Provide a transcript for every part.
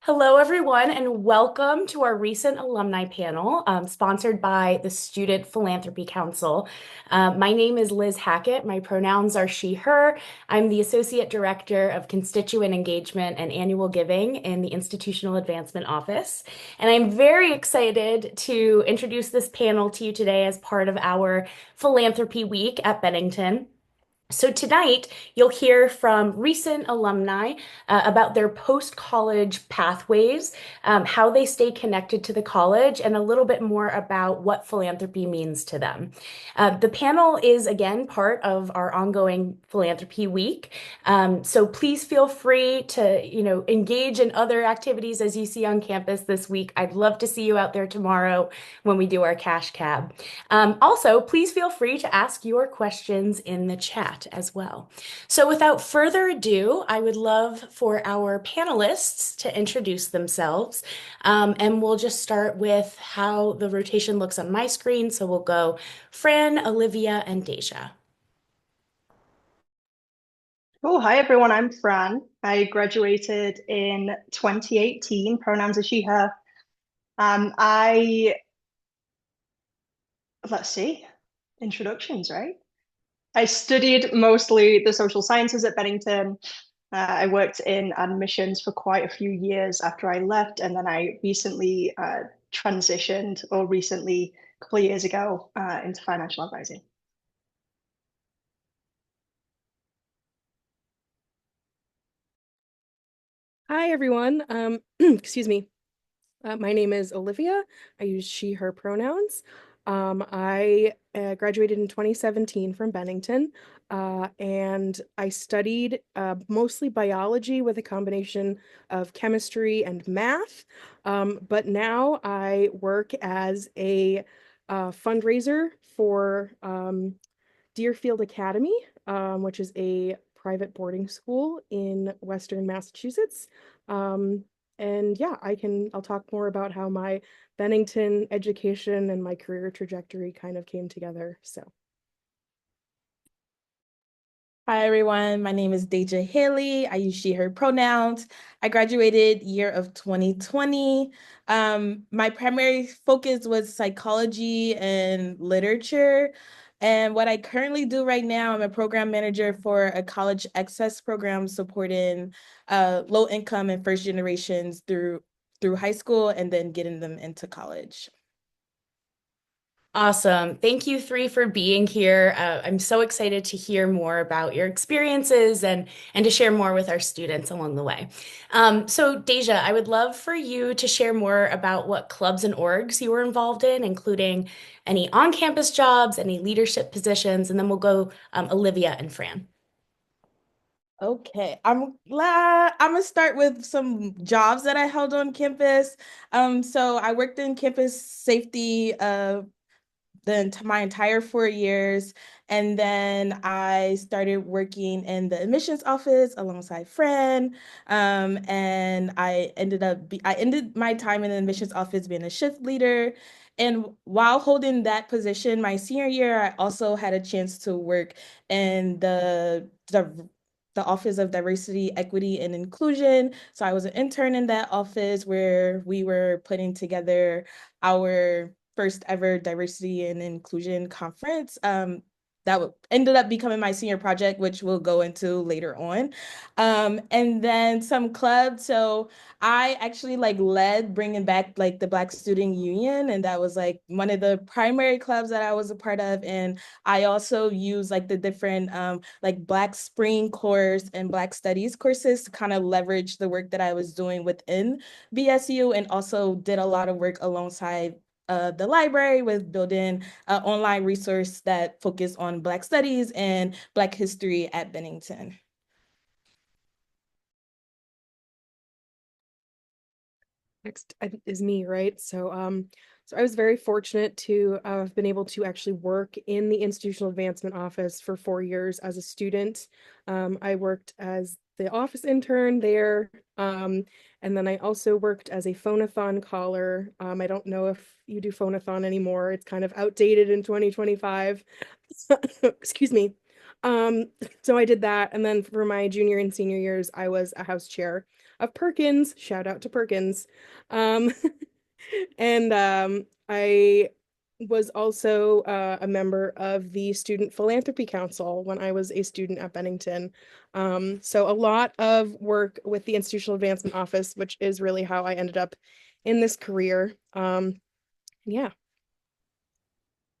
Hello, everyone, and welcome to our recent alumni panel, sponsored by the Student Philanthropy Council. My name is Liz Hackett. My pronouns are she, her. I'm the Associate Director of Constituent Engagement and Annual Giving in the Institutional Advancement Office. And I'm very excited to introduce this panel to you today as part of our Philanthropy Week at Bennington. So tonight, you'll hear from recent alumni about their post-college pathways, how they stay connected to the college, and a little bit more about what philanthropy means to them. The panel is again part of our ongoing Philanthropy Week. So please feel free to, engage in other activities as you see on campus this week. I'd love to see you out there tomorrow when we do our cash cab. Also, please feel free to ask your questions in the chat as well. So without further ado, I would love for our panelists to introduce themselves. And we'll just start with how the rotation looks on my screen. So we'll go Fran, Olivia, and Deja. Oh, hi everyone. I'm Fran. I graduated in 2018. Pronouns are she, her. I let's see, introductions, right? I studied mostly the social sciences at Bennington. I worked in admissions for quite a few years after I left, and then I recently transitioned, or recently, a couple of years ago, into financial advising. Hi, everyone. Excuse me. My name is Olivia. I use she, her pronouns. I graduated in 2017 from Bennington, and I studied mostly biology with a combination of chemistry and math. But now I work as a fundraiser for Deerfield Academy, which is a private boarding school in Western Massachusetts. And yeah, I'll talk more about how my Bennington education and my career trajectory kind of came together. So. Hi everyone, my name is Deja Haley. I use she, her pronouns. I graduated year of 2020. My primary focus was psychology and literature. And what I currently do right now, I'm a program manager for a college access program supporting low income and first generations through high school and then getting them into college. Awesome. Thank you three for being here. I'm so excited to hear more about your experiences and to share more with our students along the way. So Deja, I would love for you to share more about what clubs and orgs you were involved in, including any on-campus jobs, any leadership positions, and then we'll go Olivia and Fran. Okay, I'm gonna start with some jobs that I held on campus. So I worked in campus safety my entire 4 years. And then I started working in the admissions office alongside Fran. And I ended my time in the admissions office being a shift leader. And while holding that position, my senior year, I also had a chance to work in the Office of Diversity, Equity, and Inclusion. So I was an intern in that office where we were putting together our first ever diversity and inclusion conference. That ended up becoming my senior project, which we'll go into later on. And then some clubs. So I actually led bringing back the Black Student Union, and that was one of the primary clubs that I was a part of. And I also use the different Black Spring course and Black Studies courses to kind of leverage the work that I was doing within BSU, and also did a lot of work alongside the library with building an online resource that focused on Black studies and Black history at Bennington. Next is me, right? So I was very fortunate to have been able to actually work in the Institutional Advancement Office for 4 years as a student. I worked as the office intern there, and then I also worked as a phone-a-thon caller. I don't know if you do phone-a-thon anymore. It's kind of outdated in 2025. Excuse me. So I did that. And then for my junior and senior years, I was a house chair of Perkins. Shout out to Perkins. Um, and I was also a member of the Student Philanthropy Council when I was a student at Bennington. So a lot of work with the Institutional Advancement Office, which is really how I ended up in this career. Yeah.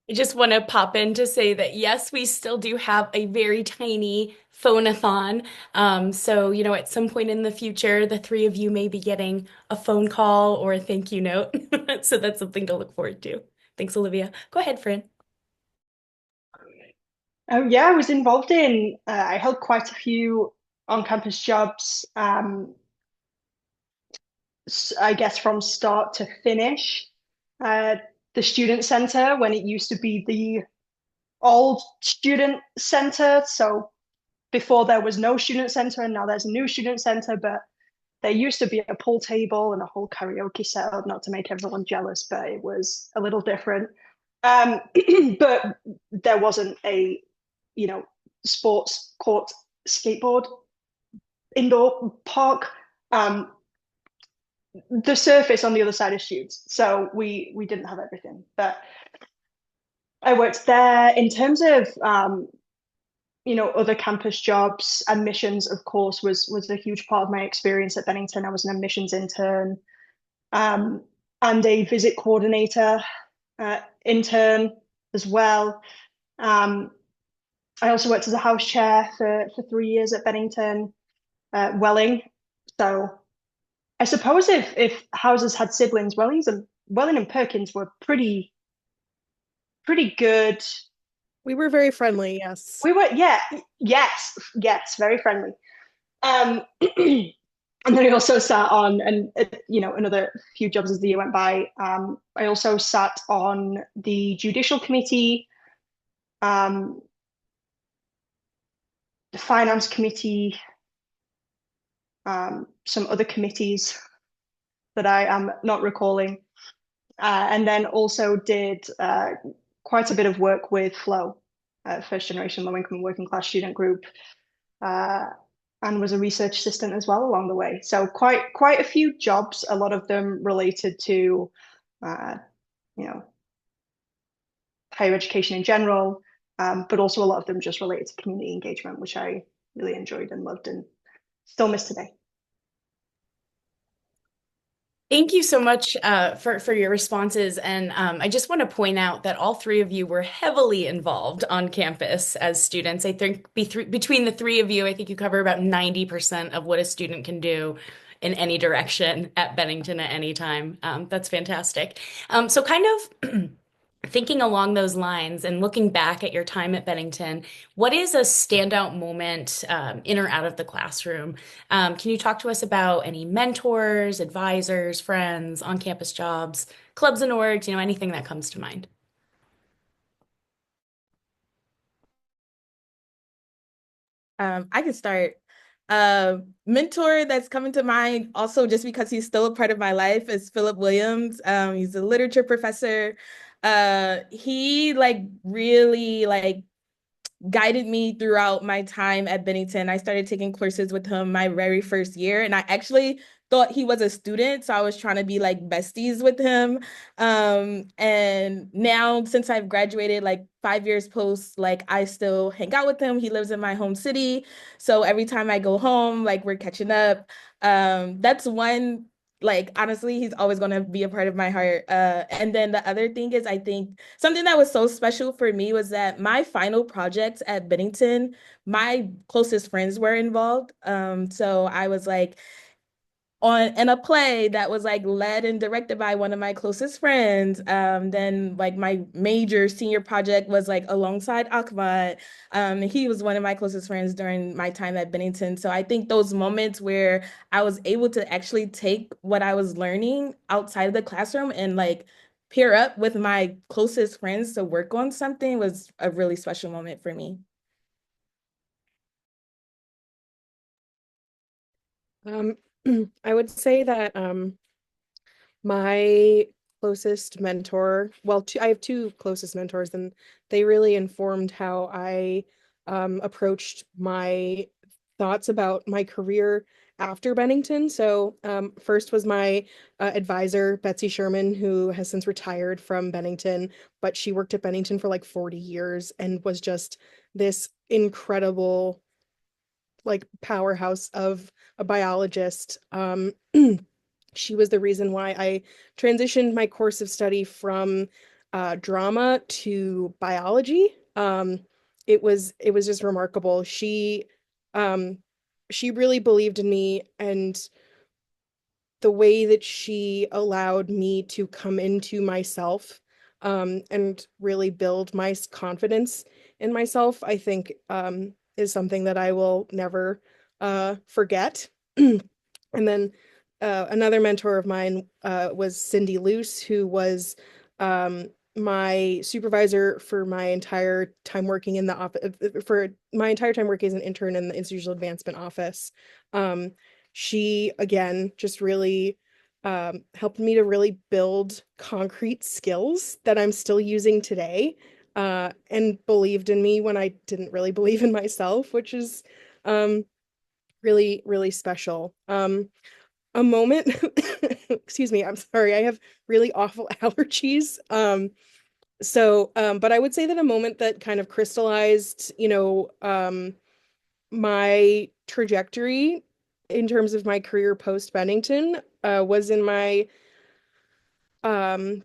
I just want to pop in to say that yes, we still do have a very tiny phone-a-thon. So, at some point in the future, the three of you may be getting a phone call or a thank you note. So that's something to look forward to. Thanks, Olivia. Go ahead, Fran. Oh yeah, I was involved in, I held quite a few on-campus jobs, I guess from start to finish. The student center, when it used to be the old student center. So before there was no student center and now there's a new student center, but there used to be a pool table and a whole karaoke setup, not to make everyone jealous, but it was a little different. But there wasn't a, sports court, skateboard, indoor park. The surface on the other side of shoots. So we didn't have everything. But I worked there in terms of other campus jobs. Admissions, of course, was a huge part of my experience at Bennington. I was an admissions intern and a visit coordinator intern as well. I also worked as a house chair for 3 years at Bennington, Welling. So I suppose if houses had siblings, Welling and Perkins were pretty good. We were very friendly, yes. We were, yeah, yes, very friendly. And then I also sat on, and another few jobs as the year went by. I also sat on the judicial committee, the finance committee, some other committees that I am not recalling, and then also did quite a bit of work with Flow, first generation low income working class student group, and was a research assistant as well along the way. So quite a few jobs, a lot of them related to higher education in general, but also a lot of them just related to community engagement, which I really enjoyed and loved and still miss today. Thank you so much for your responses. And I just want to point out that all three of you were heavily involved on campus as students. I think between the three of you, I think you cover about 90% of what a student can do in any direction at Bennington at any time. That's fantastic. So kind of thinking along those lines and looking back at your time at Bennington, what is a standout moment in or out of the classroom? Can you talk to us about any mentors, advisors, friends, on-campus jobs, clubs and orgs, anything that comes to mind? I can start. Mentor that's coming to mind also just because he's still a part of my life is Philip Williams. He's a literature professor. He really guided me throughout my time at Bennington. I started taking courses with him my very first year, and I actually thought he was a student, so I was trying to be like besties with him. And now since I've graduated, like 5 years post, like I still hang out with him. He lives in my home city, so every time I go home, like we're catching up. That's one, like honestly, he's always going to be a part of my heart. And then the other thing is, I think something that was so special for me was that my final projects at Bennington, my closest friends were involved. So I was like in a play that was like led and directed by one of my closest friends. Then like my major senior project was like alongside Ahmad. He was one of my closest friends during my time at Bennington. So I think those moments where I was able to actually take what I was learning outside of the classroom and like pair up with my closest friends to work on something was a really special moment for me. I would say that my closest mentor, well, I have two closest mentors, and they really informed how I approached my thoughts about my career after Bennington. So first was my advisor, Betsy Sherman, who has since retired from Bennington, but she worked at Bennington for like 40 years and was just this incredible like powerhouse of a biologist. She was the reason why I transitioned my course of study from drama to biology. It was just remarkable. Um, she really believed in me, and the way that she allowed me to come into myself and really build my confidence in myself, I think is something that I will never forget. And then another mentor of mine was Cindy Luce, who was my supervisor for my entire time working in the office, for my entire time working as an intern in the institutional advancement office. She, again, just really helped me to really build concrete skills that I'm still using today, and believed in me when I didn't really believe in myself, which is really, really special. A moment, excuse me, I'm sorry, I have really awful allergies. But I would say that a moment that kind of crystallized, my trajectory in terms of my career post Bennington was in my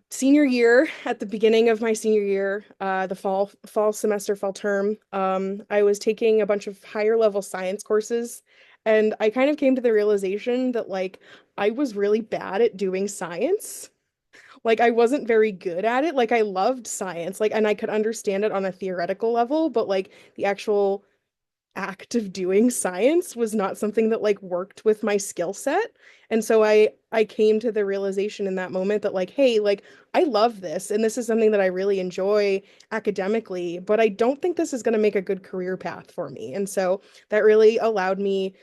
senior year. At the beginning of my senior year, the fall semester, fall term, I was taking a bunch of higher level science courses, and I kind of came to the realization that like I was really bad at doing science. Like I wasn't very good at it. Like I loved science, like, and I could understand it on a theoretical level, but like the actual act of doing science was not something that like worked with my skill set. And so I came to the realization in that moment that like, hey, like I love this and this is something that I really enjoy academically, but I don't think this is going to make a good career path for me. And so that really allowed me,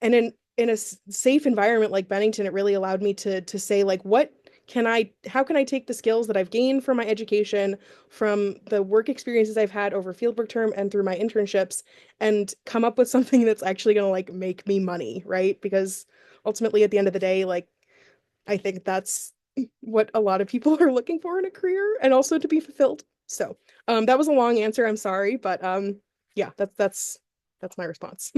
and in a safe environment like Bennington, it really allowed me to say like, how can I take the skills that I've gained from my education, from the work experiences I've had over fieldwork term and through my internships, and come up with something that's actually going to like make me money, right? Because ultimately at the end of the day, like I think that's what a lot of people are looking for in a career, and also to be fulfilled. So, that was a long answer. I'm sorry, but yeah, that's my response.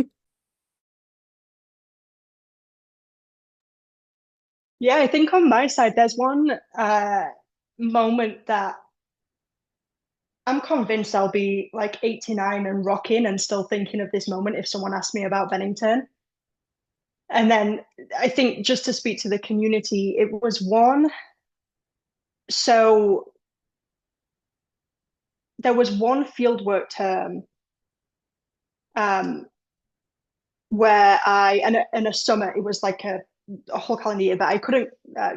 Yeah, I think on my side, there's one moment that I'm convinced I'll be like 89 and rocking and still thinking of this moment if someone asked me about Bennington. And then I think just to speak to the community, it was one. So there was one fieldwork term um, where in a summer, it was like a whole calendar year, but I couldn't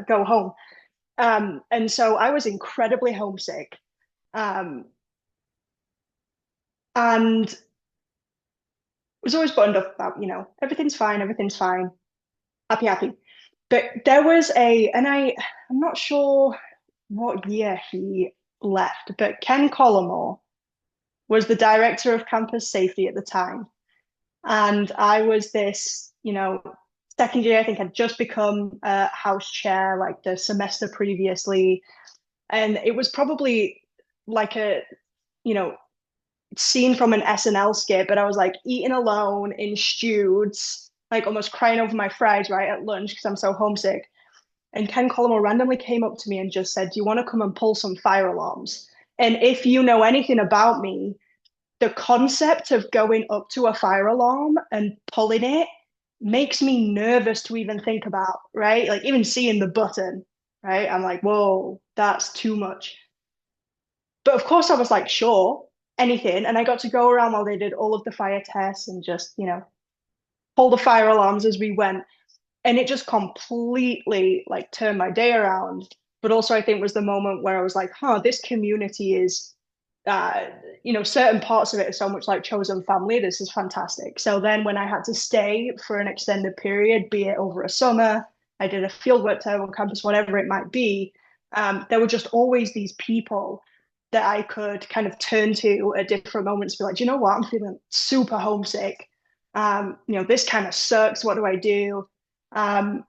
go home. And so I was incredibly homesick. Um, and was always buttoned up about, everything's fine, happy, happy. But there was I'm not sure what year he left, but Ken Collymore was the director of campus safety at the time. And I was this, second year, I think I'd just become a house chair like the semester previously. And it was probably like a, you know, scene from an SNL skit, but I was like eating alone in Stews, like almost crying over my fries right at lunch because I'm so homesick. And Ken Collymore randomly came up to me and just said, "Do you want to come and pull some fire alarms?" And if you know anything about me, the concept of going up to a fire alarm and pulling it makes me nervous to even think about, right? Like even seeing the button, right? I'm like, whoa, that's too much. But of course, I was like, sure, anything. And I got to go around while they did all of the fire tests and just, pull the fire alarms as we went. And it just completely like turned my day around. But also, I think was the moment where I was like, huh, this community is, certain parts of it are so much like chosen family. This is fantastic. So then when I had to stay for an extended period, be it over a summer, I did a fieldwork term on campus, whatever it might be, there were just always these people that I could kind of turn to at different moments, be like, do you know what? I'm feeling super homesick. This kind of sucks. What do I do? Um,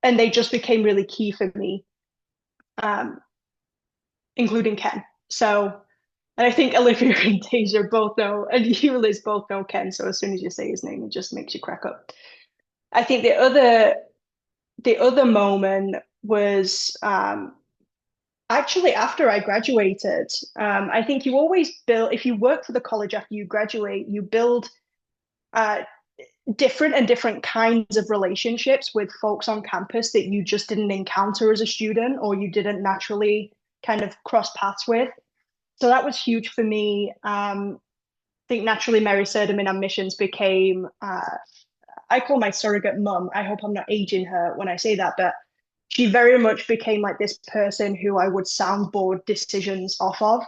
and they just became really key for me, um, including Ken. So, and I think Olivia and Deja both know, and you, Liz, both know Ken. So as soon as you say his name, it just makes you crack up. I think the other moment was actually after I graduated. I think you always build, if you work for the college after you graduate, you build uh, different kinds of relationships with folks on campus that you just didn't encounter as a student or you didn't naturally kind of cross paths with. So that was huge for me. I think naturally Mary Surdam in Admissions became, I call my surrogate mum. I hope I'm not aging her when I say that, but she very much became like this person who I would soundboard decisions off of.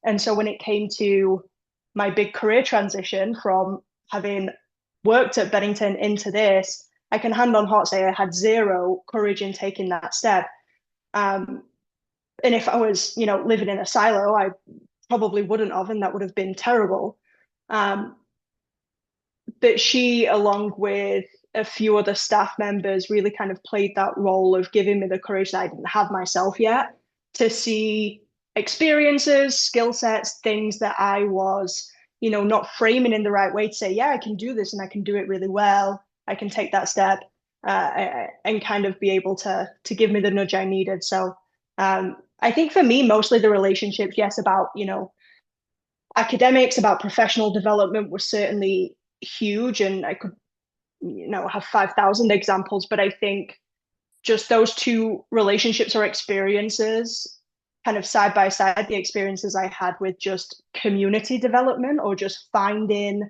And so when it came to my big career transition from having worked at Bennington into this, I can hand on heart say I had zero courage in taking that step. Um, and if I was, living in a silo, I probably wouldn't have, and that would have been terrible. Um, but she, along with a few other staff members, really kind of played that role of giving me the courage that I didn't have myself yet to see experiences, skill sets, things that I was, not framing in the right way to say, yeah, I can do this and I can do it really well. I can take that step and kind of be able to give me the nudge I needed. So I think for me, mostly the relationships, yes, about, academics, about professional development was certainly huge, and I could have 5,000 examples, but I think just those two relationships or experiences kind of side by side, the experiences I had with just community development or just finding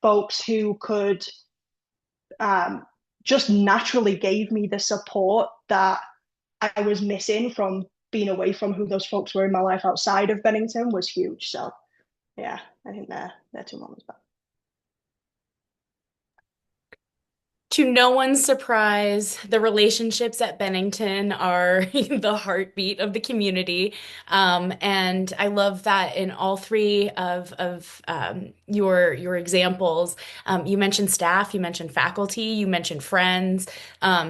folks who could just naturally gave me the support that I was missing from being away from who those folks were in my life outside of Bennington was huge. So yeah, I think they're two moments back. To no one's surprise, the relationships at Bennington are the heartbeat of the community. And I love that in all three of your examples, you mentioned staff, you mentioned faculty, you mentioned friends.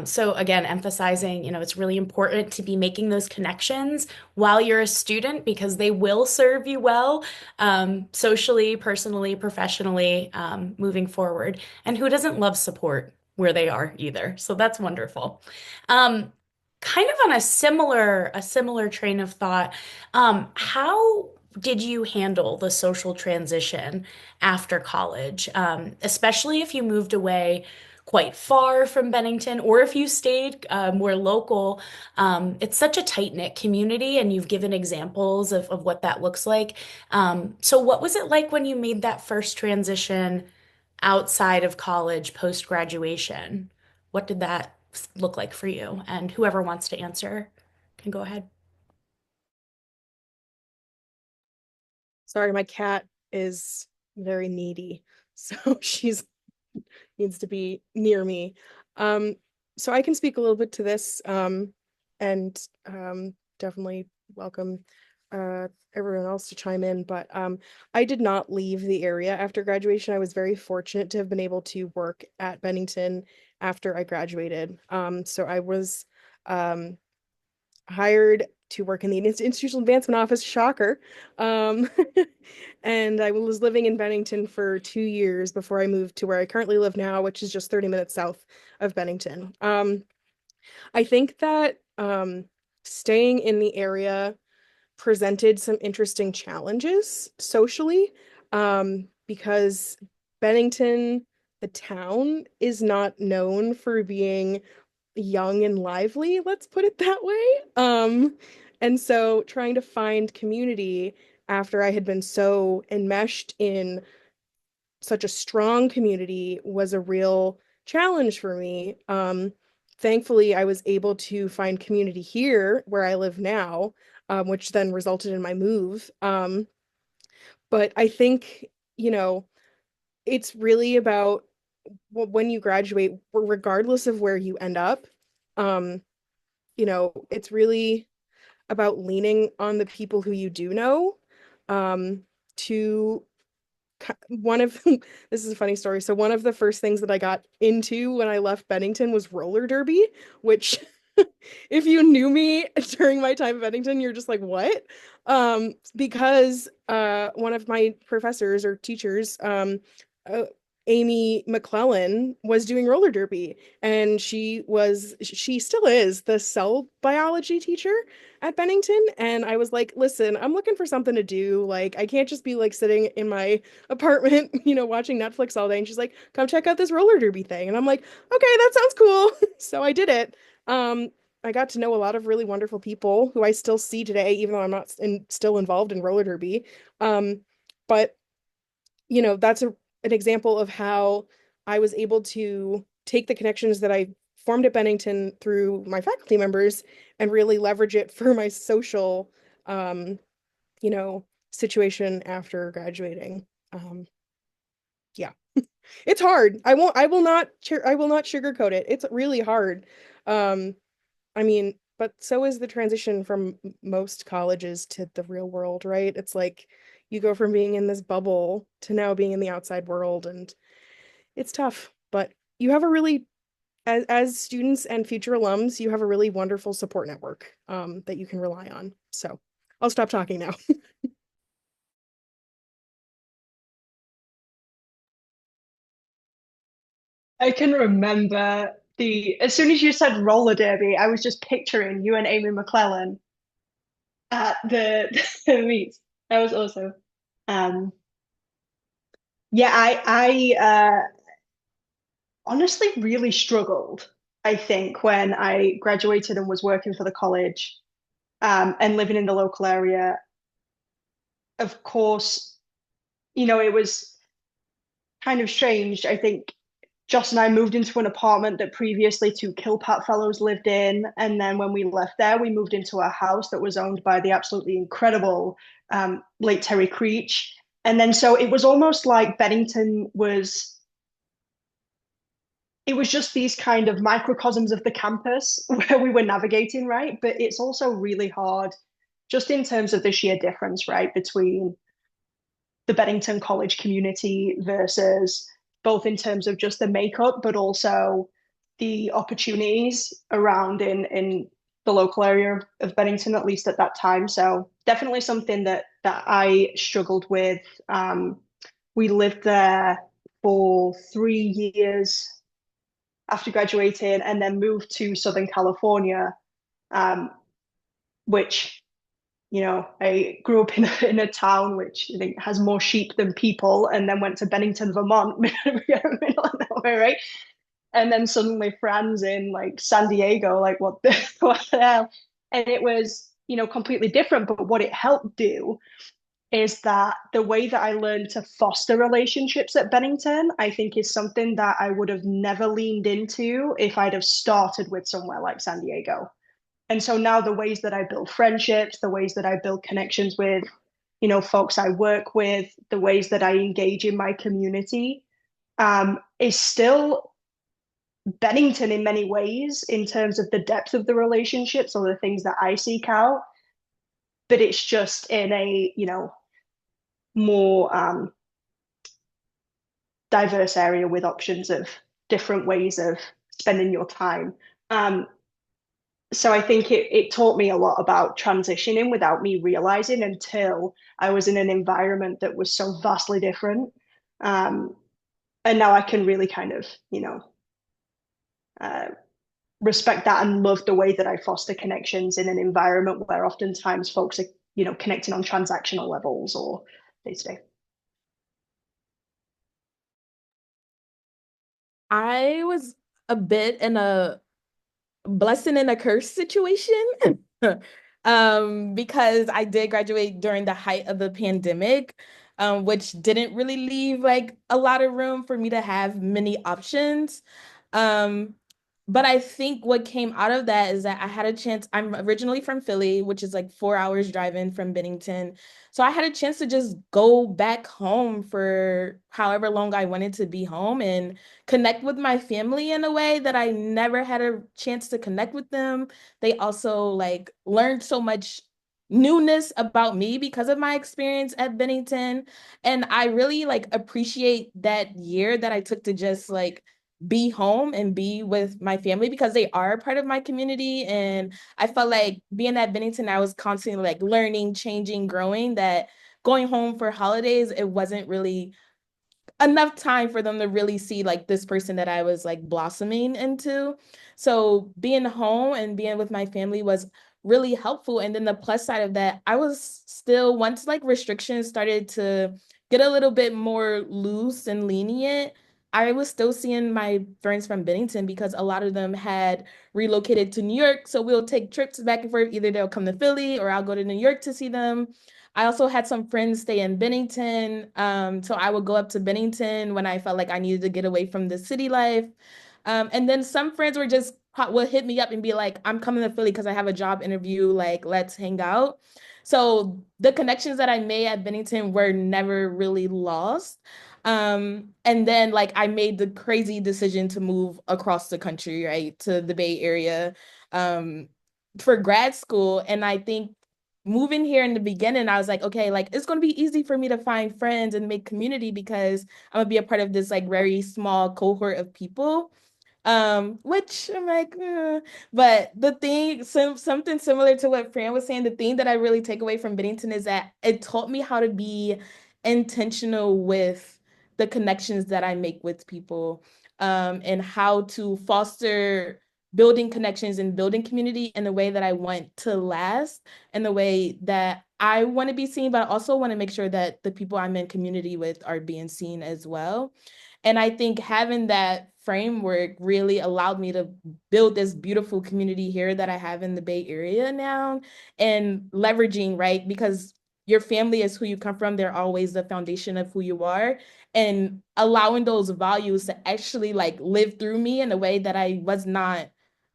So again, emphasizing, it's really important to be making those connections while you're a student because they will serve you well, socially, personally, professionally, moving forward. And who doesn't love support where they are either? So that's wonderful. Um, Kind of on a similar train of thought, how did you handle the social transition after college, especially if you moved away quite far from Bennington or if you stayed more local? It's such a tight-knit community, and you've given examples of what that looks like. So what was it like when you made that first transition outside of college, post-graduation? What did that look like for you? And whoever wants to answer can go ahead. Sorry, my cat is very needy, so she's needs to be near me. Um, so I can speak a little bit to this, and definitely welcome everyone else to chime in. But I did not leave the area after graduation. I was very fortunate to have been able to work at Bennington after I graduated. So I was hired to work in the institutional advancement office, shocker. Um, and I was living in Bennington for 2 years before I moved to where I currently live now, which is just 30 minutes south of Bennington. I think that staying in the area presented some interesting challenges socially, because Bennington, the town, is not known for being young and lively, let's put it that way. And so trying to find community after I had been so enmeshed in such a strong community was a real challenge for me. Thankfully, I was able to find community here where I live now, which then resulted in my move. But I think, you know, it's really about when you graduate, regardless of where you end up, it's really about leaning on the people who you do know, to one of this is a funny story. So one of the first things that I got into when I left Bennington was roller derby, which if you knew me during my time at Bennington, you're just like, what? Because one of my professors or teachers, Amy McClellan, was doing roller derby, and she still is the cell biology teacher at Bennington. And I was like, listen, I'm looking for something to do. Like, I can't just be like sitting in my apartment, watching Netflix all day. And she's like, come check out this roller derby thing. And I'm like, okay, that sounds cool. So I did it. I got to know a lot of really wonderful people who I still see today, even though I'm not still involved in roller derby. But that's an example of how I was able to take the connections that I formed at Bennington through my faculty members and really leverage it for my social, situation after graduating. Yeah, it's hard. I will not sugarcoat it. It's really hard. I mean, but so is the transition from most colleges to the real world, right? It's like you go from being in this bubble to now being in the outside world, and it's tough. But you have a really, as students and future alums, you have a really wonderful support network that you can rely on. So I'll stop talking now. I can remember as soon as you said roller derby, I was just picturing you and Amy McClellan at the, the meets. That was awesome. Yeah, I honestly really struggled, I think, when I graduated and was working for the college, and living in the local area. Of course, it was kind of strange. I think Joss and I moved into an apartment that previously two Kilpat fellows lived in. And then when we left there, we moved into a house that was owned by the absolutely incredible late Terry Creech. And then so it was almost like Bennington it was just these kind of microcosms of the campus where we were navigating, right? But it's also really hard just in terms of the sheer difference, right, between the Bennington College community versus both in terms of just the makeup, but also the opportunities around in the local area of Bennington, at least at that time. So definitely something that I struggled with. We lived there for 3 years after graduating and then moved to Southern California, which I grew up in a town which I think has more sheep than people, and then went to Bennington, Vermont, middle of nowhere, right? And then suddenly Fran's in like San Diego, like what the hell? And it was, completely different. But what it helped do is that the way that I learned to foster relationships at Bennington, I think is something that I would have never leaned into if I'd have started with somewhere like San Diego. And so now the ways that I build friendships, the ways that I build connections with, folks I work with, the ways that I engage in my community, is still Bennington in many ways in terms of the depth of the relationships or the things that I seek out. But it's just in a, more diverse area with options of different ways of spending your time. So I think it taught me a lot about transitioning without me realizing until I was in an environment that was so vastly different. And now I can really kind of, respect that and love the way that I foster connections in an environment where oftentimes folks are, connecting on transactional levels or day to day. I was a bit in a blessing and a curse situation. Because I did graduate during the height of the pandemic, which didn't really leave like a lot of room for me to have many options. Um, but I think what came out of that is that I had a chance. I'm originally from Philly, which is like 4 hours driving from Bennington. So I had a chance to just go back home for however long I wanted to be home and connect with my family in a way that I never had a chance to connect with them. They also like learned so much newness about me because of my experience at Bennington. And I really like appreciate that year that I took to just like be home and be with my family because they are a part of my community. And I felt like being at Bennington, I was constantly like learning, changing, growing, that going home for holidays, it wasn't really enough time for them to really see like this person that I was like blossoming into. So being home and being with my family was really helpful. And then the plus side of that, I was still, once like restrictions started to get a little bit more loose and lenient, I was still seeing my friends from Bennington because a lot of them had relocated to New York. So we'll take trips back and forth. Either they'll come to Philly or I'll go to New York to see them. I also had some friends stay in Bennington. So I would go up to Bennington when I felt like I needed to get away from the city life. And then some friends were just would hit me up and be like, I'm coming to Philly because I have a job interview. Like, let's hang out. So the connections that I made at Bennington were never really lost. And then like I made the crazy decision to move across the country, right, to the Bay Area, um, for grad school. And I think moving here in the beginning, I was like, okay, like it's gonna be easy for me to find friends and make community because I'm gonna be a part of this like very small cohort of people. Which I'm like, but the thing, something similar to what Fran was saying, the thing that I really take away from Bennington is that it taught me how to be intentional with the connections that I make with people, and how to foster building connections and building community in the way that I want to last, in the way that I want to be seen, but I also want to make sure that the people I'm in community with are being seen as well. And I think having that framework really allowed me to build this beautiful community here that I have in the Bay Area now, and leveraging, right? Because your family is who you come from. They're always the foundation of who you are. And allowing those values to actually like live through me in a way that I was not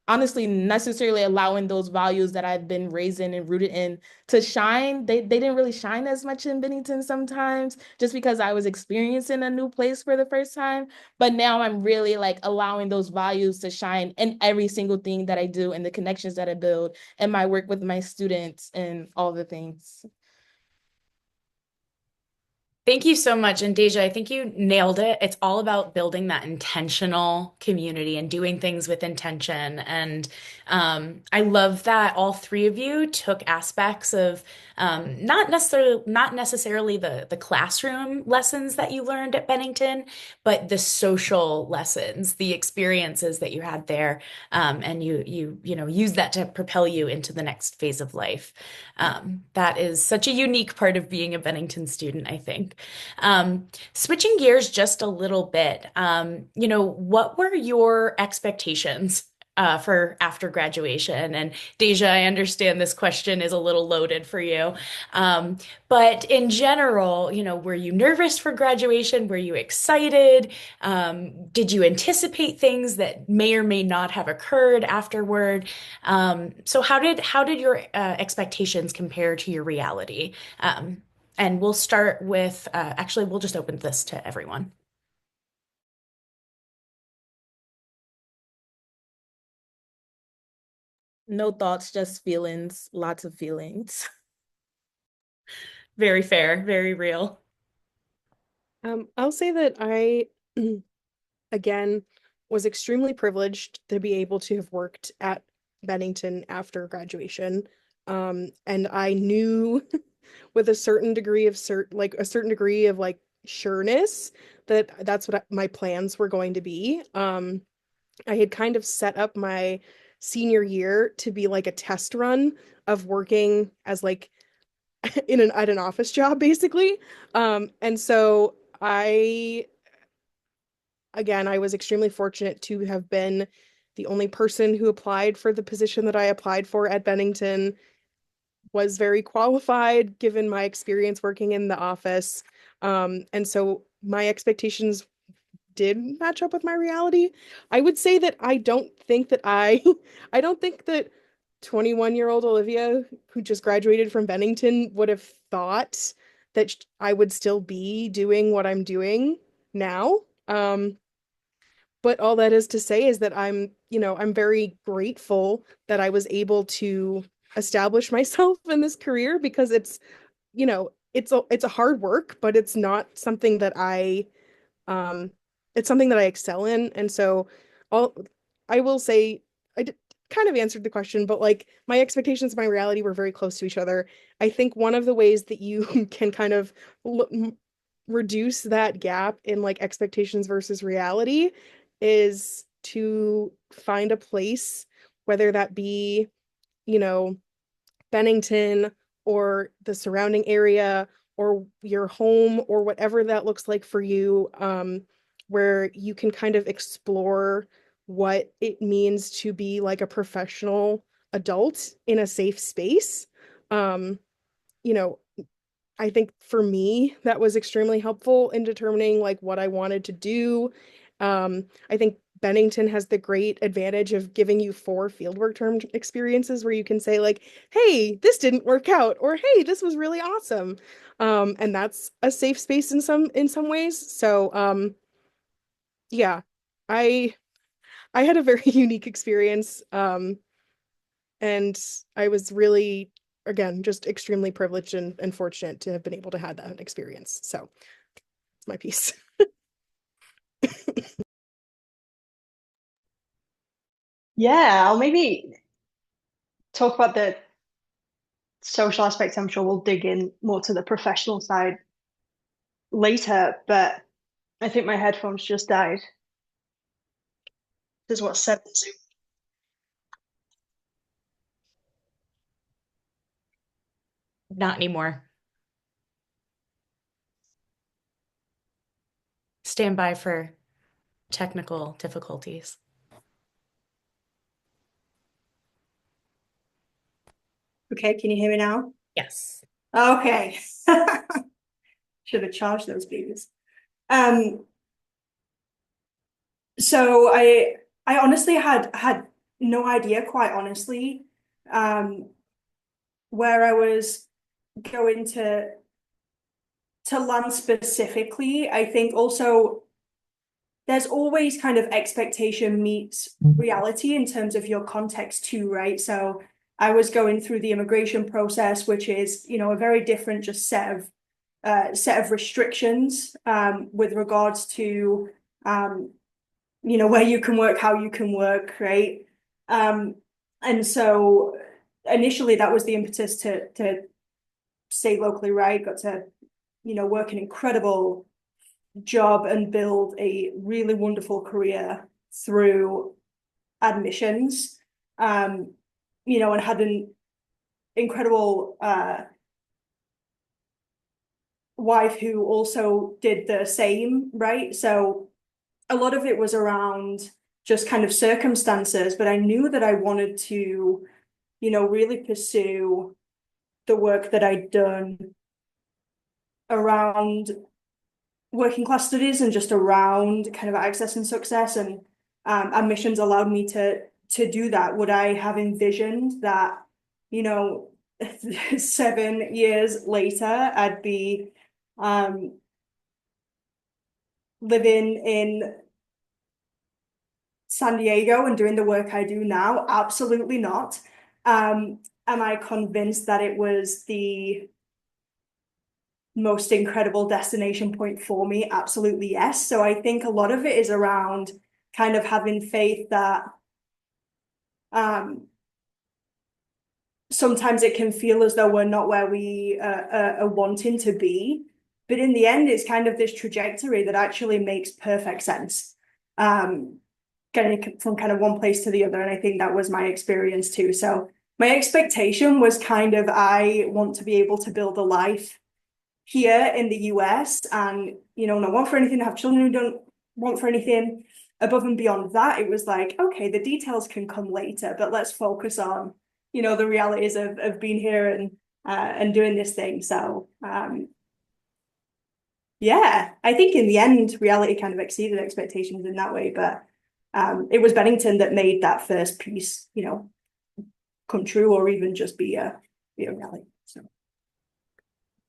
honestly necessarily allowing those values that I've been raised in and rooted in to shine. They didn't really shine as much in Bennington sometimes, just because I was experiencing a new place for the first time. But now I'm really like allowing those values to shine in every single thing that I do and the connections that I build and my work with my students and all the things. Thank you so much. And Deja, I think you nailed it. It's all about building that intentional community and doing things with intention. And I love that all three of you took aspects of not necessarily the classroom lessons that you learned at Bennington, but the social lessons, the experiences that you had there, and you use that to propel you into the next phase of life. That is such a unique part of being a Bennington student, I think. Switching gears just a little bit, what were your expectations for after graduation? And Deja, I understand this question is a little loaded for you. But in general, were you nervous for graduation? Were you excited? Did you anticipate things that may or may not have occurred afterward? So how did your expectations compare to your reality? And we'll start with, actually, we'll just open this to everyone. No thoughts, just feelings, lots of feelings. Very fair, very real. I'll say that I, again, was extremely privileged to be able to have worked at Bennington after graduation. And I knew with a certain degree of like sureness that that's what my plans were going to be. I had kind of set up my senior year to be like a test run of working as like at an office job basically. And so I was extremely fortunate to have been the only person who applied for the position that I applied for at Bennington, was very qualified given my experience working in the office. And so my expectations did match up with my reality. I would say that I don't think that 21-year-old Olivia, who just graduated from Bennington, would have thought that I would still be doing what I'm doing now. But all that is to say is that I'm very grateful that I was able to establish myself in this career because it's, it's a hard work, but it's not something that um, it's something that I excel in. And so all I will say, kind of answered the question, but like my expectations and my reality were very close to each other. I think one of the ways that you can kind of reduce that gap in like expectations versus reality is to find a place, whether that be, you know, Bennington or the surrounding area or your home or whatever that looks like for you, where you can kind of explore what it means to be like a professional adult in a safe space. Um, you know, I think for me, that was extremely helpful in determining like what I wanted to do. I think Bennington has the great advantage of giving you 4 fieldwork term experiences where you can say like, hey, this didn't work out, or hey, this was really awesome. And that's a safe space in some ways. So yeah, I I had a very unique experience. And I was really, again, just extremely privileged and fortunate to have been able to have that experience. So it's my piece. Yeah, I'll maybe talk about the social aspects. I'm sure we'll dig in more to the professional side later, but I think my headphones just died. This is what said. Not anymore. Stand by for technical difficulties. Okay, can you hear me now? Yes. Okay. Should have charged those babies. Um, so I honestly had no idea, quite honestly, um, where I was going to land specifically. I think also there's always kind of expectation meets reality in terms of your context too, right? So I was going through the immigration process, which is, a very different just set of restrictions with regards to where you can work, how you can work, right? And so initially that was the impetus to stay locally, right? Got to work an incredible job and build a really wonderful career through admissions. And had an incredible wife who also did the same, right? So a lot of it was around just kind of circumstances, but I knew that I wanted to, really pursue the work that I'd done around working class studies and just around kind of access and success, and admissions allowed me to do that. Would I have envisioned that, 7 years later, I'd be living in San Diego and doing the work I do now? Absolutely not. Am I convinced that it was the most incredible destination point for me? Absolutely yes. So I think a lot of it is around kind of having faith that sometimes it can feel as though we're not where we are wanting to be. But in the end, it's kind of this trajectory that actually makes perfect sense. Getting from kind of one place to the other. And I think that was my experience too. So my expectation was kind of, I want to be able to build a life here in the US and, not want for anything, have children who don't want for anything above and beyond that. It was like, okay, the details can come later, but let's focus on, the realities of being here and doing this thing. So, yeah, I think in the end, reality kind of exceeded expectations in that way, but it was Bennington that made that first piece, come true or even just be a reality. So.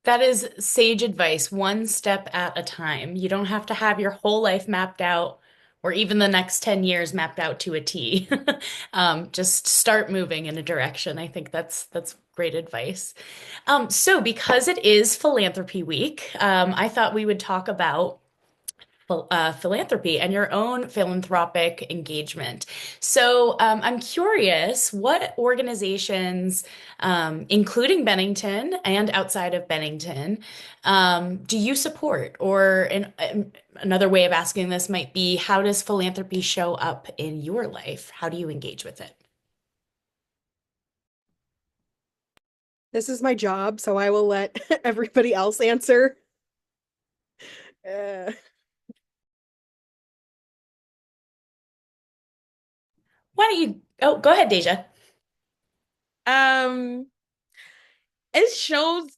That is sage advice, one step at a time. You don't have to have your whole life mapped out or even the next 10 years mapped out to a T. Just start moving in a direction. I think that's great advice. So because it is Philanthropy Week, I thought we would talk about philanthropy and your own philanthropic engagement. So I'm curious, what organizations, including Bennington and outside of Bennington, do you support? Or another way of asking this might be, how does philanthropy show up in your life? How do you engage with it? This is my job, so I will let everybody else answer. Why don't you, oh, go ahead, Deja. Um, it shows,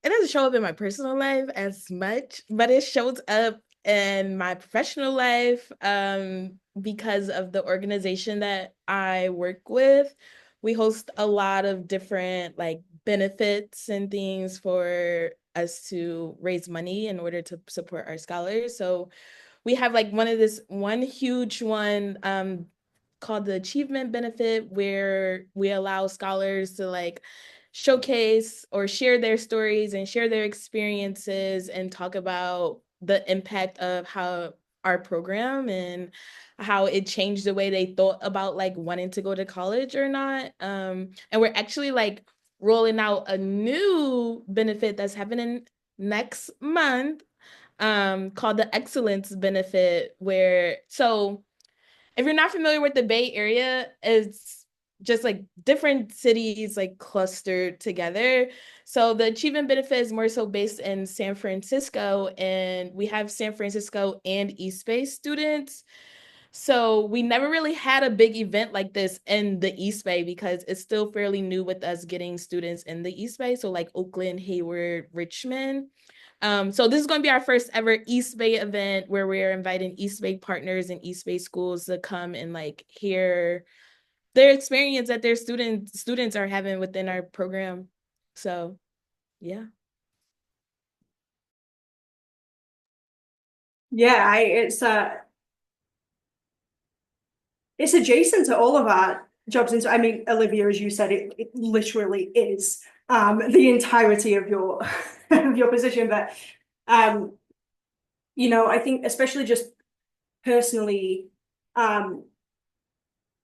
it doesn't show up in my personal life as much, but it shows up in my professional life, because of the organization that I work with. We host a lot of different like benefits and things for us to raise money in order to support our scholars. So we have like one huge one called the achievement benefit, where we allow scholars to like showcase or share their stories and share their experiences and talk about the impact of how our program and how it changed the way they thought about like wanting to go to college or not. And we're actually like rolling out a new benefit that's happening next month, called the excellence benefit, where so if you're not familiar with the Bay Area, it's just like different cities like clustered together. So the achievement benefit is more so based in San Francisco, and we have San Francisco and East Bay students. So we never really had a big event like this in the East Bay because it's still fairly new with us getting students in the East Bay. So like Oakland, Hayward, Richmond. So this is going to be our first ever East Bay event where we're inviting East Bay partners and East Bay schools to come and like hear their experience that their students are having within our program. So yeah. Yeah, it's adjacent to all of our jobs. And so, I mean, Olivia, as you said, it literally is the entirety of your of your position. But I think especially just personally, I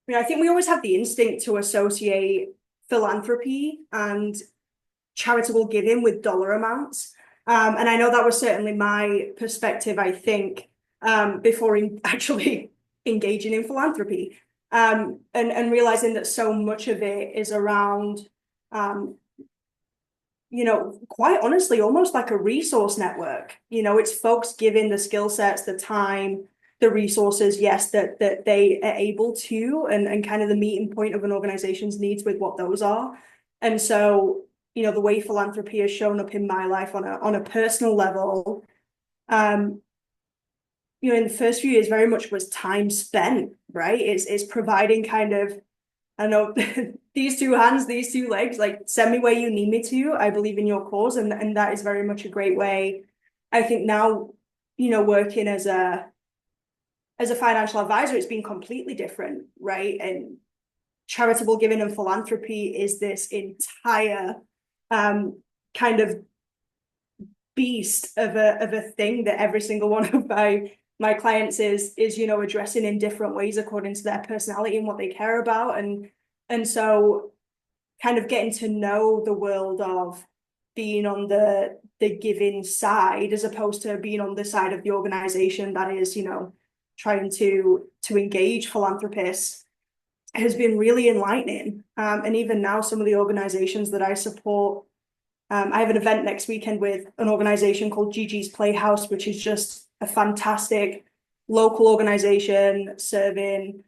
think we always have the instinct to associate philanthropy and charitable giving with dollar amounts. And I know that was certainly my perspective, I think, before actually engaging in philanthropy, and realizing that so much of it is around, quite honestly, almost like a resource network. It's folks giving the skill sets, the time, the resources, yes, that they are able to, and kind of the meeting point of an organization's needs with what those are. And so, the way philanthropy has shown up in my life on a personal level, in the first few years, very much was time spent, right? It's providing kind of, I know, these two hands, these two legs, like send me where you need me to. I believe in your cause, and that is very much a great way. I think now, working as a financial advisor, it's been completely different, right? And charitable giving and philanthropy is this entire kind of beast of a thing that every single one of my clients is addressing in different ways according to their personality and what they care about. And so kind of getting to know the world of being on the giving side as opposed to being on the side of the organization that is, trying to engage philanthropists has been really enlightening. And even now, some of the organizations that I support, I have an event next weekend with an organization called Gigi's Playhouse, which is just a fantastic local organization serving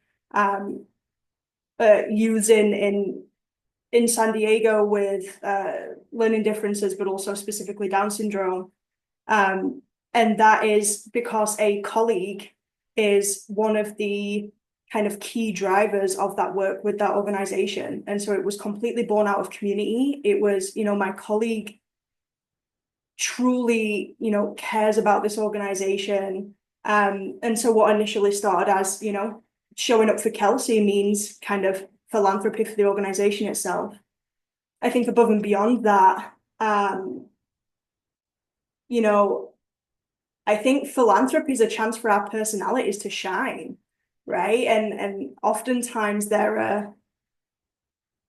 youths in San Diego with learning differences, but also specifically Down syndrome. And that is because a colleague is one of the kind of key drivers of that work with that organization. And so it was completely born out of community. It was, my colleague truly, cares about this organization, And so what initially started as, showing up for Kelsey means kind of philanthropy for the organization itself. I think above and beyond that, I think philanthropy is a chance for our personalities to shine, right? And oftentimes there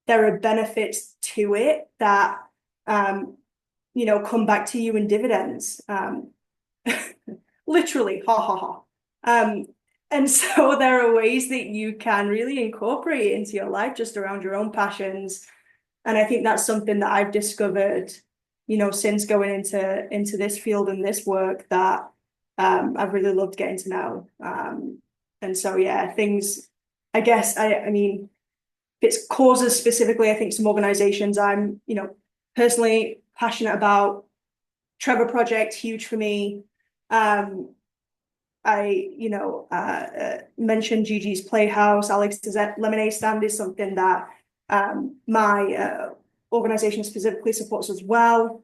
are benefits to it that come back to you in dividends. Literally, ha ha ha. And so there are ways that you can really incorporate it into your life just around your own passions. And I think that's something that I've discovered, since going into this field and this work that I've really loved getting to know. And so yeah, I guess I mean, if it's causes specifically, I think some organizations I'm, personally passionate about. Trevor Project, huge for me. I, mentioned Gigi's Playhouse, Alex's Lemonade Stand is something that my organization specifically supports as well.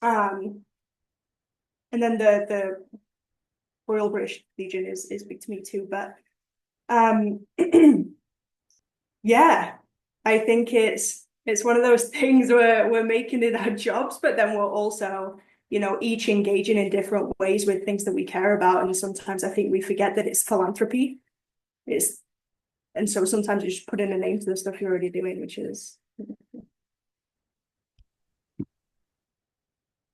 And then the Royal British Legion is big to me too. But yeah, I think it's one of those things where we're making it our jobs, but then we're also each engaging in different ways with things that we care about. And sometimes I think we forget that it's philanthropy. And so sometimes you just put in a name to the stuff you're already doing, which is.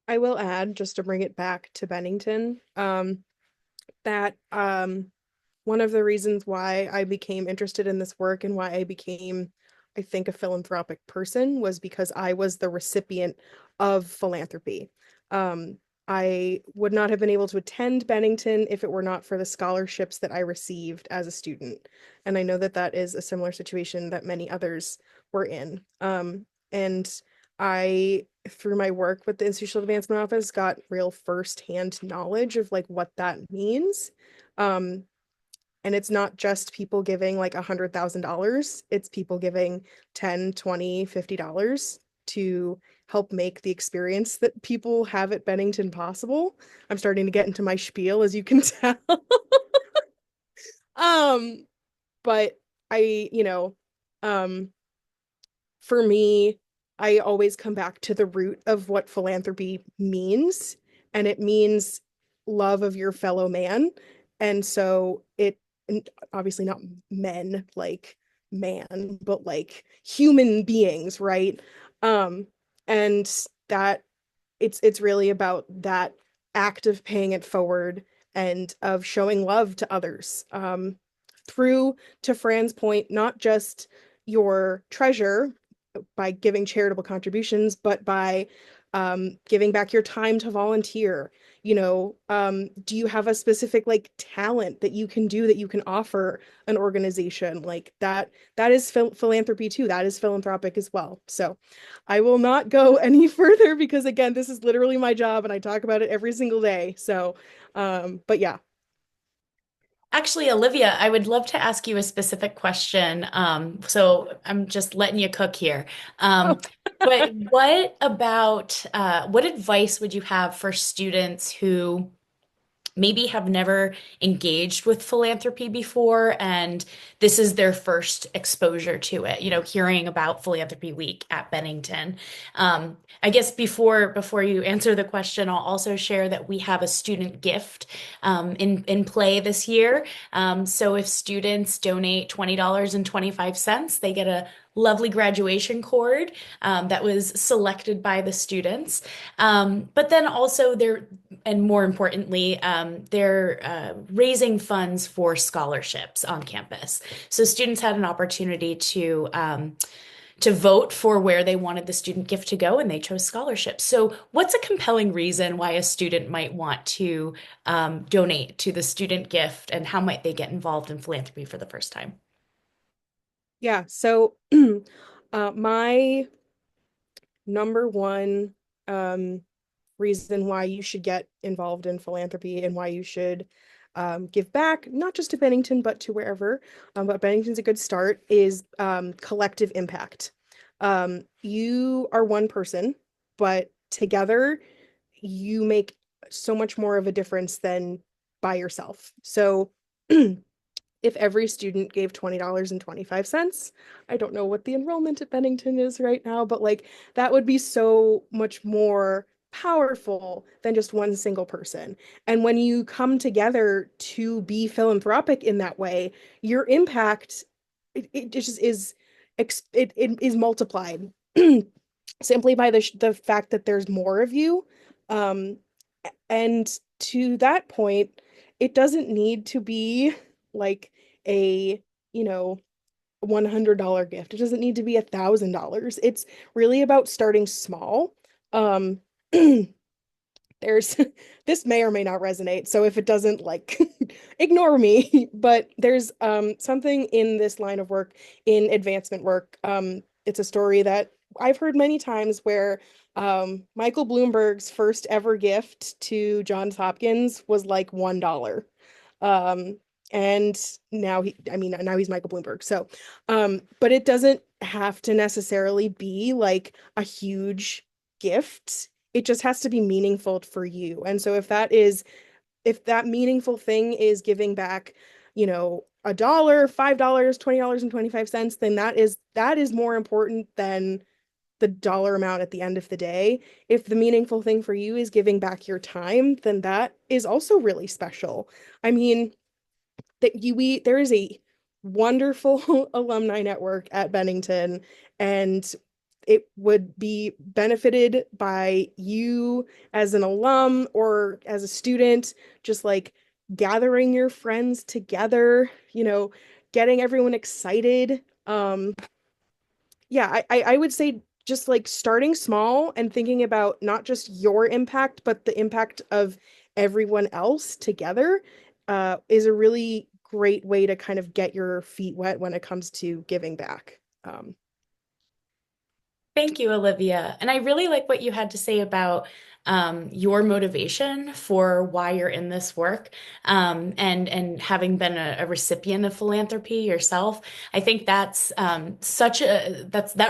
I will add, just to bring it back to Bennington, that one of the reasons why I became interested in this work and why I became, I think, a philanthropic person was because I was the recipient of philanthropy. I would not have been able to attend Bennington if it were not for the scholarships that I received as a student. And I know that that is a similar situation that many others were in. And I, through my work with the Institutional Advancement Office, got real firsthand knowledge of like what that means. And it's not just people giving like $100,000. It's people giving $10, $20, $50 to help make the experience that people have at Bennington possible. I'm starting to get into my spiel, as you can tell. But I, for me, I always come back to the root of what philanthropy means, and it means love of your fellow man. And so and obviously not men like man, but like human beings, right? And that it's really about that act of paying it forward and of showing love to others. Through, to Fran's point, not just your treasure by giving charitable contributions, but by giving back your time to volunteer. Do you have a specific like talent that you can do that you can offer an organization like that? That is philanthropy too. That is philanthropic as well. So I will not go any further because again, this is literally my job and I talk about it every single day. So, but yeah. Actually, Olivia, I would love to ask you a specific question. So I'm just letting you cook here. Oh. But what advice would you have for students who maybe have never engaged with philanthropy before and this is their first exposure to it, hearing about Philanthropy Week at Bennington? I guess before you answer the question, I'll also share that we have a student gift in play this year. So if students donate $20.25, they get a lovely graduation cord that was selected by the students. But then also and more importantly, they're raising funds for scholarships on campus. So students had an opportunity to vote for where they wanted the student gift to go, and they chose scholarships. So what's a compelling reason why a student might want to donate to the student gift, and how might they get involved in philanthropy for the first time? Yeah, so my number one reason why you should get involved in philanthropy and why you should give back, not just to Bennington, but to wherever, but Bennington's a good start, is collective impact. You are one person, but together you make so much more of a difference than by yourself. So if every student gave $20.25, I don't know what the enrollment at Bennington is right now, but like that would be so much more powerful than just one single person. And when you come together to be philanthropic in that way, your impact it just is it is multiplied simply by the fact that there's more of you. Um, and to that point, it doesn't need to be like a, you know, $100 gift. It doesn't need to be $1,000. It's really about starting small. Um, there's this may or may not resonate. So if it doesn't, like, ignore me. But there's something in this line of work, in advancement work. It's a story that I've heard many times where Michael Bloomberg's first ever gift to Johns Hopkins was like $1. Um, and now now he's Michael Bloomberg. So, but it doesn't have to necessarily be like a huge gift. It just has to be meaningful for you. And so if that meaningful thing is giving back, $1, $5, $20.25, then that is more important than the dollar amount at the end of the day. If the meaningful thing for you is giving back your time, then that is also really special. I mean, there is a wonderful alumni network at Bennington, and it would be benefited by you as an alum or as a student, just like gathering your friends together, getting everyone excited. Yeah, I would say just like starting small and thinking about not just your impact, but the impact of everyone else together is a really great way to kind of get your feet wet when it comes to giving back. Thank you, Olivia. And I really like what you had to say about your motivation for why you're in this work, and having been a recipient of philanthropy yourself. I think that's that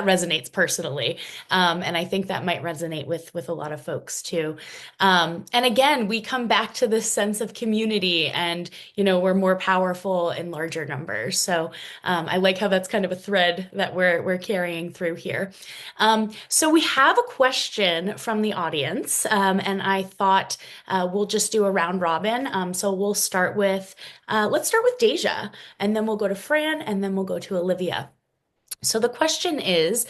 resonates personally, and I think that might resonate with a lot of folks too. And again, we come back to this sense of community, and we're more powerful in larger numbers. So I like how that's kind of a thread that we're carrying through here. So we have a question from the audience, and I thought we'll just do a round robin. So let's start with Deja, and then we'll go to Fran, and then we'll go to Olivia. So the question is,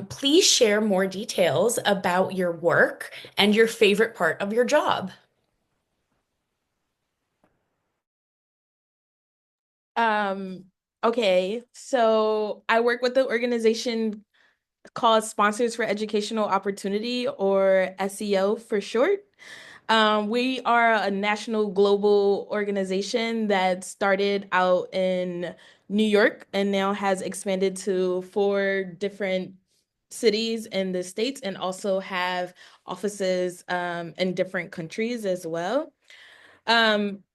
please share more details about your work and your favorite part of your job. Okay, so I work with the organization called Sponsors for Educational Opportunity, or SEO for short. We are a national global organization that started out in New York and now has expanded to 4 different cities in the States, and also have offices in different countries as well.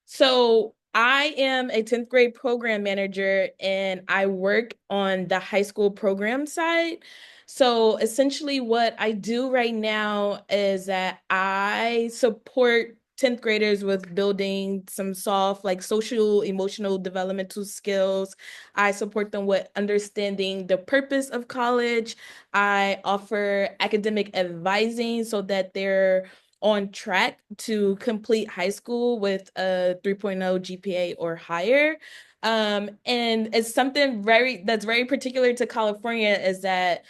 So I am a 10th grade program manager, and I work on the high school program side. So essentially what I do right now is that I support 10th graders with building some soft, like, social, emotional, developmental skills. I support them with understanding the purpose of college. I offer academic advising so that they're on track to complete high school with a 3.0 GPA or higher. And it's something that's very particular to California, is that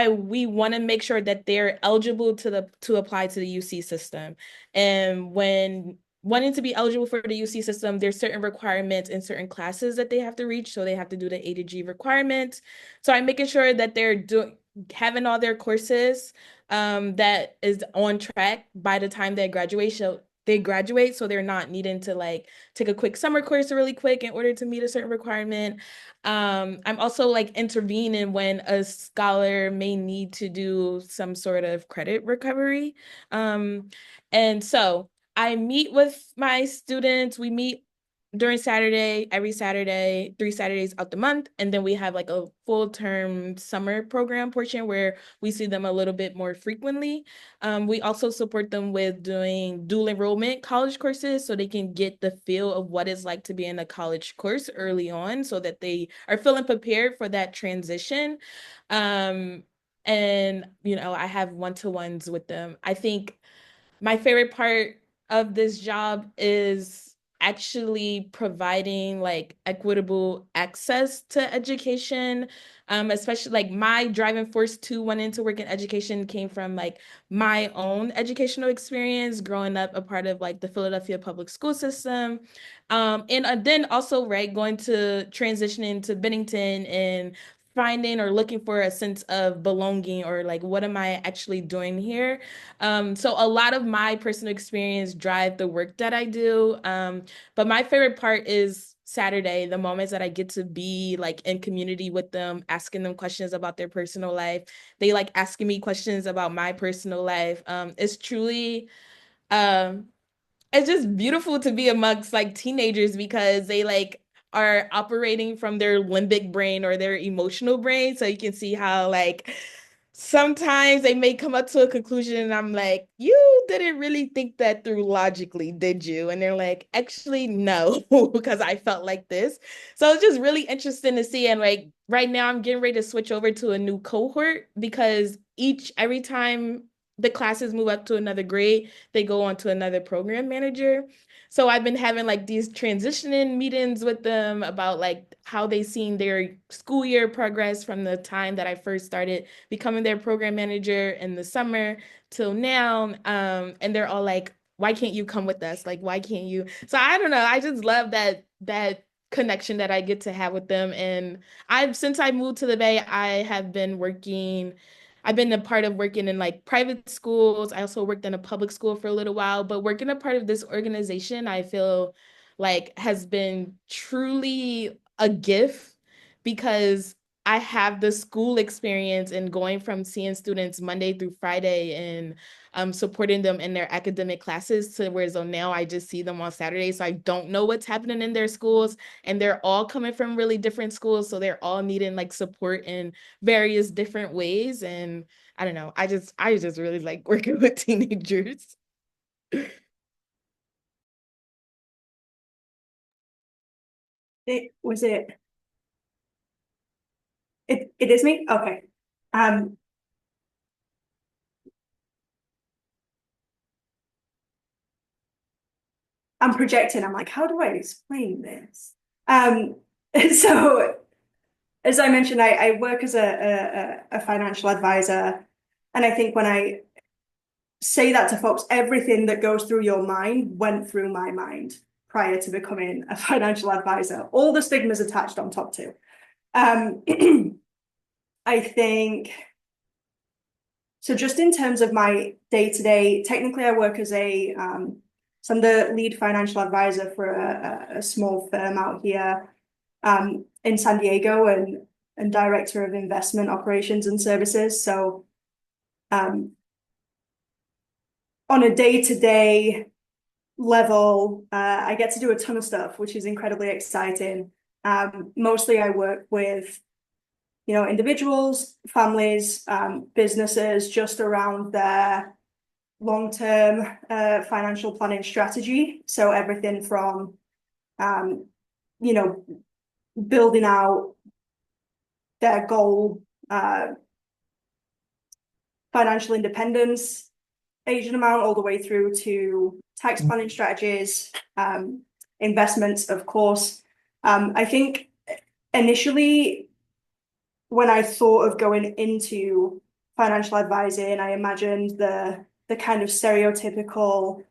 we want to make sure that they're eligible to apply to the UC system. And when wanting to be eligible for the UC system, there's certain requirements in certain classes that they have to reach. So they have to do the A to G requirements. So I'm making sure that they're having all their courses that is on track by the time they graduate. So they're not needing to like take a quick summer course really quick in order to meet a certain requirement. I'm also like intervening when a scholar may need to do some sort of credit recovery. And so I meet with my students. We meet during Saturday, every Saturday, 3 Saturdays out the month. And then we have like a full-term summer program portion where we see them a little bit more frequently. We also support them with doing dual enrollment college courses so they can get the feel of what it's like to be in a college course early on so that they are feeling prepared for that transition. And, I have one-to-ones with them. I think my favorite part of this job is actually providing like equitable access to education, especially like my driving force to wanting to work in education came from like my own educational experience growing up a part of like the Philadelphia public school system. And then also, right, going to transitioning to Bennington and finding or looking for a sense of belonging or like what am I actually doing here. So a lot of my personal experience drive the work that I do. But my favorite part is Saturday, the moments that I get to be like in community with them, asking them questions about their personal life. They like asking me questions about my personal life. It's truly um it's just beautiful to be amongst like teenagers because they like are operating from their limbic brain or their emotional brain. So you can see how like sometimes they may come up to a conclusion and I'm like, you didn't really think that through logically, did you? And they're like, actually, no, because I felt like this. So it's just really interesting to see. And like right now I'm getting ready to switch over to a new cohort because every time the classes move up to another grade, they go on to another program manager. So I've been having like these transitioning meetings with them about like how they seen their school year progress from the time that I first started becoming their program manager in the summer till now. And they're all like, why can't you come with us? Like, why can't you? So I don't know. I just love that connection that I get to have with them. And since I moved to the Bay, I've been a part of working in like private schools. I also worked in a public school for a little while, but working a part of this organization, I feel like has been truly a gift because I have the school experience and going from seeing students Monday through Friday and supporting them in their academic classes to where so now I just see them on Saturdays. So I don't know what's happening in their schools and they're all coming from really different schools. So they're all needing like support in various different ways. And I don't know, I just really like working with teenagers. It was it. It is me? Okay. Um, I'm projecting. I'm like, how do I explain this? So as I mentioned, I work as a financial advisor. And I think when I say that to folks, everything that goes through your mind went through my mind prior to becoming a financial advisor. All the stigmas attached on top too. I think, so just in terms of my day-to-day, technically I work as so I'm the lead financial advisor for a small firm out here in San Diego and director of investment operations and services. So on a day-to-day level, I get to do a ton of stuff, which is incredibly exciting. Mostly I work with individuals, families, businesses just around their long-term financial planning strategy. So everything from building out their goal financial independence agent amount all the way through to tax planning strategies, investments, of course. I think initially when I thought of going into financial advising, I imagined the kind of stereotypical,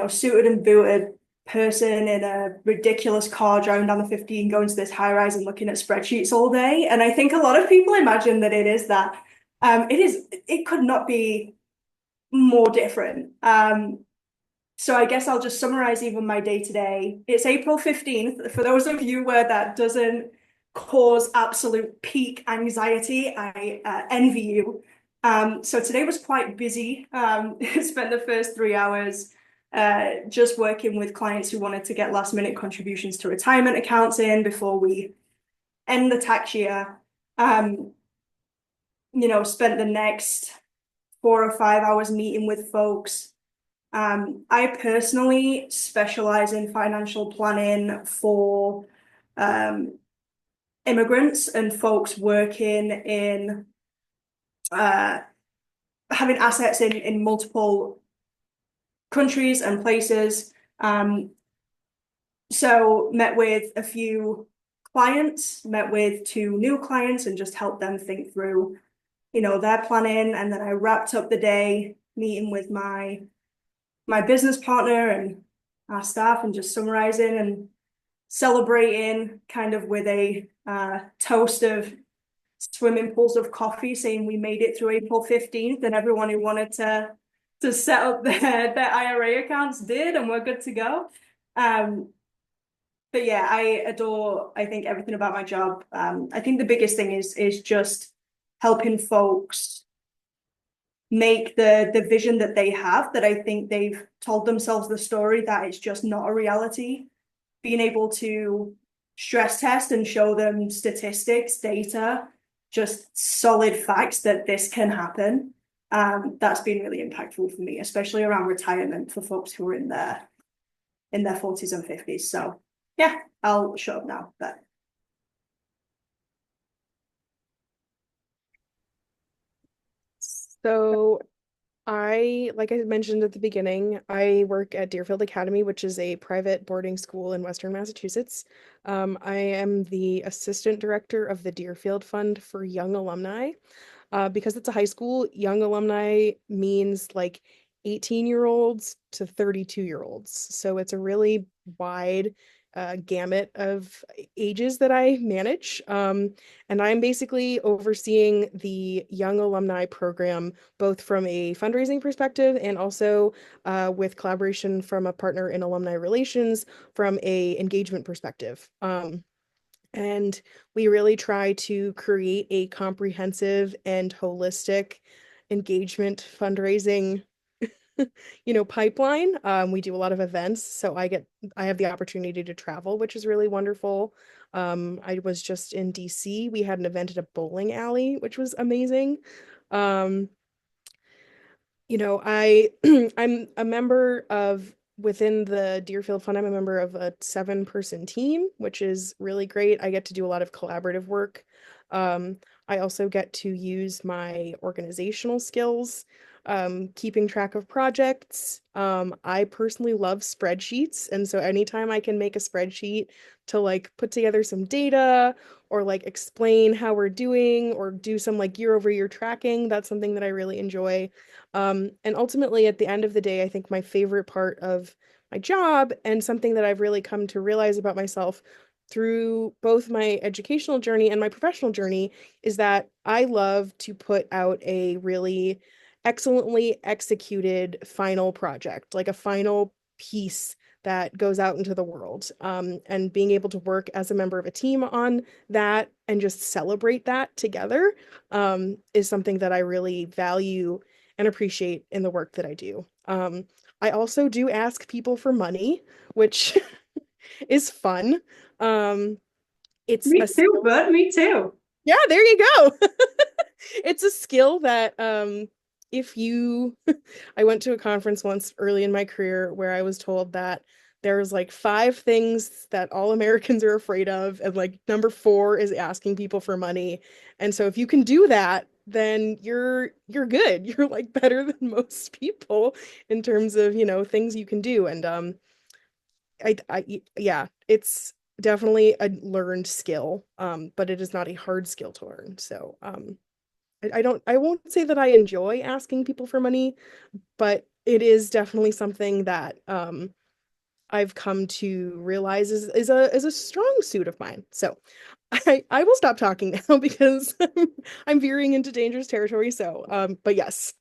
suited and booted person in a ridiculous car driving down the 15, going to this high rise and looking at spreadsheets all day. And I think a lot of people imagine that it is that. It could not be more different. So I guess I'll just summarize even my day to day. It's April 15th. For those of you where that doesn't cause absolute peak anxiety, I envy you. So today was quite busy. Spent the first 3 hours just working with clients who wanted to get last minute contributions to retirement accounts in before we end the tax year. Spent the next 4 or 5 hours meeting with folks. I personally specialize in financial planning for immigrants and folks working in having assets in multiple countries and places. So met with a few clients, met with 2 new clients, and just helped them think through, their planning. And then I wrapped up the day meeting with my business partner and our staff and just summarizing and celebrating kind of with a toast of swimming pools of coffee, saying we made it through April 15th and everyone who wanted to set up their IRA accounts did, and we're good to go. But yeah, I think everything about my job. I think the biggest thing is just helping folks make the vision that they have, that I think they've told themselves the story that it's just not a reality. Being able to stress test and show them statistics, data, just solid facts that this can happen. That's been really impactful for me, especially around retirement for folks who are in their 40s and 50s. So yeah, I'll shut up now. But So like I mentioned at the beginning, I work at Deerfield Academy, which is a private boarding school in Western Massachusetts. I am the assistant director of the Deerfield Fund for Young Alumni. Because it's a high school, young alumni means like 18-year-olds to 32-year-olds. So it's a really wide gamut of ages that I manage. And I'm basically overseeing the Young Alumni program, both from a fundraising perspective and also with collaboration from a partner in alumni relations from a engagement perspective. And we really try to create a comprehensive and holistic engagement fundraising pipeline. We do a lot of events, so I have the opportunity to travel, which is really wonderful. I was just in DC. We had an event at a bowling alley, which was amazing. I I'm a member of within the Deerfield Fund. I'm a member of a 7-person team, which is really great. I get to do a lot of collaborative work. I also get to use my organizational skills, keeping track of projects. I personally love spreadsheets, and so anytime I can make a spreadsheet to like put together some data or like explain how we're doing or do some like year-over-year tracking, that's something that I really enjoy. And ultimately, at the end of the day, I think my favorite part of my job and something that I've really come to realize about myself through both my educational journey and my professional journey is that I love to put out a really excellently executed final project, like a final piece that goes out into the world. And being able to work as a member of a team on that and just celebrate that together is something that I really value and appreciate in the work that I do. I also do ask people for money, which is fun. It's me a too, skill. bud. Me too. Yeah, there you go. It's a skill that if you I went to a conference once early in my career where I was told that there's like 5 things that all Americans are afraid of, and like number 4 is asking people for money. And so if you can do that, then you're good. You're like better than most people in terms of, things you can do. And yeah, it's definitely a learned skill, but it is not a hard skill to learn. So I won't say that I enjoy asking people for money, but it is definitely something that I've come to realize is a strong suit of mine. So I will stop talking now because I'm veering into dangerous territory. So but yes.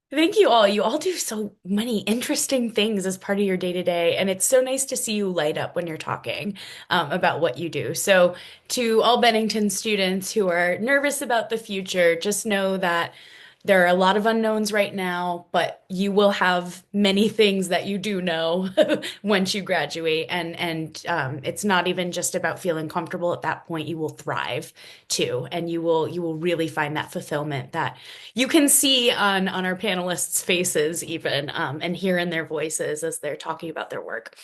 Thank you all. You all do so many interesting things as part of your day to day, and it's so nice to see you light up when you're talking about what you do. So, to all Bennington students who are nervous about the future, just know that there are a lot of unknowns right now, but you will have many things that you do know once you graduate. And it's not even just about feeling comfortable at that point. You will thrive too, and you will really find that fulfillment that you can see on our panelists' faces even, and hear in their voices as they're talking about their work.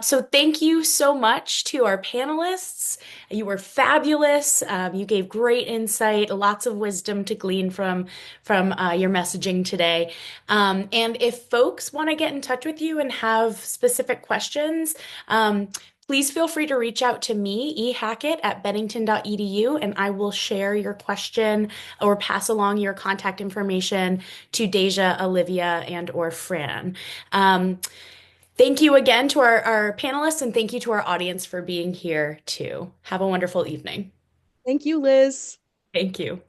So thank you so much to our panelists. You were fabulous. You gave great insight, lots of wisdom to glean from your messaging today. And if folks want to get in touch with you and have specific questions, please feel free to reach out to me, ehackett@bennington.edu, and I will share your question or pass along your contact information to Deja, Olivia, and or Fran. Thank you again to our panelists, and thank you to our audience for being here too. Have a wonderful evening. Thank you, Liz. Thank you.